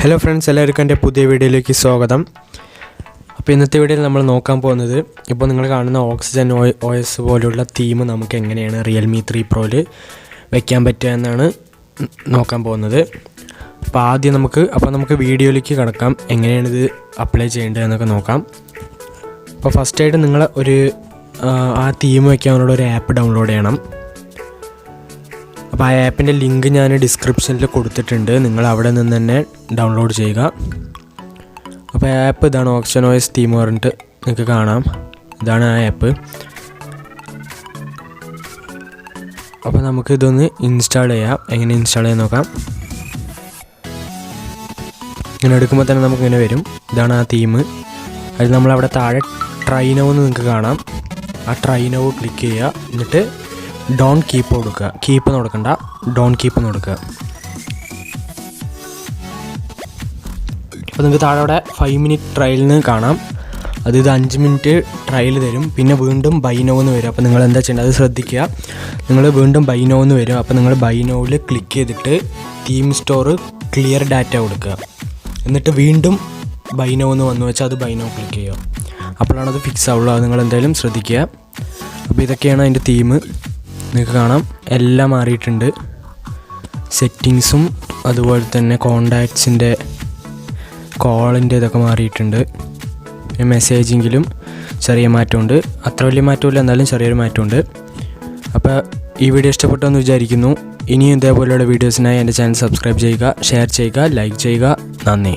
Hello friends, എല്ലാവർക്കും എൻ്റെ പുതിയ വീഡിയോയിലേക്ക് സ്വാഗതം. അപ്പോൾ ഇന്നത്തെ വീഡിയോയിൽ നമ്മൾ നോക്കാൻ പോകുന്നത്, ഇപ്പോൾ നിങ്ങൾ കാണുന്ന ഓക്സിജൻ OS പോലുള്ള തീം നമുക്ക് എങ്ങനെയാണ് Realme 3 Proയിൽ വയ്ക്കാൻ പറ്റുക എന്നാണ് നോക്കാൻ പോകുന്നത്. അപ്പോൾ ആദ്യം നമുക്ക് വീഡിയോയിലേക്ക് കടക്കാം. എങ്ങനെയാണിത് അപ്ലൈ ചെയ്യേണ്ടത് എന്നൊക്കെ നോക്കാം. അപ്പോൾ ഫസ്റ്റായിട്ട് നിങ്ങൾ ആ തീം വയ്ക്കാനുള്ള ഒരു ആപ്പ് ഡൗൺലോഡ് ചെയ്യണം. അപ്പോൾ ആ ആപ്പിൻ്റെ ലിങ്ക് ഞാൻ ഡിസ്ക്രിപ്ഷനിൽ കൊടുത്തിട്ടുണ്ട്. നിങ്ങൾ അവിടെ നിന്ന് തന്നെ ഡൗൺലോഡ് ചെയ്യുക. അപ്പോൾ ആ ആപ്പ് ഇതാണ്, ഓക്സിജൻ OS തീം പറഞ്ഞിട്ട് നിങ്ങൾക്ക് കാണാം. ഇതാണ് ആ ആപ്പ്. അപ്പോൾ നമുക്കിതൊന്ന് ഇൻസ്റ്റാൾ ചെയ്യാം. എങ്ങനെ ഇൻസ്റ്റാൾ ചെയ്യാൻ നോക്കാം. ഇങ്ങനെ എടുക്കുമ്പോൾ തന്നെ നമുക്കിങ്ങനെ വരും. ഇതാണ് ആ തീം. അത് നമ്മളവിടെ താഴെ ട്രൈ നൗ എന്ന് നിങ്ങൾക്ക് കാണാം. ആ ട്രൈ നൗ ക്ലിക്ക് ചെയ്യുക. എന്നിട്ട് ഡോൺ കീപ്പ് കൊടുക്കുക. കീപ്പ് എന്ന് കൊടുക്കണ്ട, ഡോൺ കീപ്പ് എന്ന് കൊടുക്കുക. അപ്പോൾ നിങ്ങൾക്ക് താഴെ അവിടെ 5 മിനിറ്റ് ട്രയലിന് കാണാം. ഇത് 5 മിനിറ്റ് ട്രയൽ തരും. പിന്നെ വീണ്ടും ബൈ നൗ എന്ന് വരും. അപ്പോൾ നിങ്ങൾ എന്താ ചെയ്യേണ്ടത്, അത് ശ്രദ്ധിക്കുക. നിങ്ങൾ വീണ്ടും ബൈ നൗ എന്ന് വരും. അപ്പോൾ നിങ്ങൾ ബൈ നൗവിൽ ക്ലിക്ക് ചെയ്തിട്ട് തീം സ്റ്റോർ ക്ലിയർ ഡാറ്റ കൊടുക്കുക. എന്നിട്ട് വീണ്ടും ബൈ നൗ എന്ന് വന്നു വെച്ചാൽ അത് ബൈ നൗ ക്ലിക്ക് ചെയ്യുക. അപ്പോഴാണ് അത് ഫിക്സ് ആവുള്ളൂ. അത് നിങ്ങൾ എന്തായാലും ശ്രദ്ധിക്കുക. അപ്പോൾ ഇതൊക്കെയാണ് അതിൻ്റെ തീം. നിങ്ങൾക്ക് കാണാം എല്ലാം മാറിയിട്ടുണ്ട്. സെറ്റിങ്സും അതുപോലെ തന്നെ കോണ്ടാക്ട്സിൻ്റെ കോളിൻ്റെ ഇതൊക്കെ മാറിയിട്ടുണ്ട്. പിന്നെ മെസ്സേജിങ്ങിലും ചെറിയ മാറ്റമുണ്ട്. അത്ര വലിയ മാറ്റമില്ല, എന്നാലും ചെറിയൊരു മാറ്റമുണ്ട്. അപ്പോൾ ഈ വീഡിയോ ഇഷ്ടപ്പെട്ടു എന്ന് വിചാരിക്കുന്നു. ഇനിയും ഇതേപോലെയുള്ള വീഡിയോസിനായി എൻ്റെ ചാനൽ സബ്സ്ക്രൈബ് ചെയ്യുക, ഷെയർ ചെയ്യുക, ലൈക്ക് ചെയ്യുക. നന്ദി.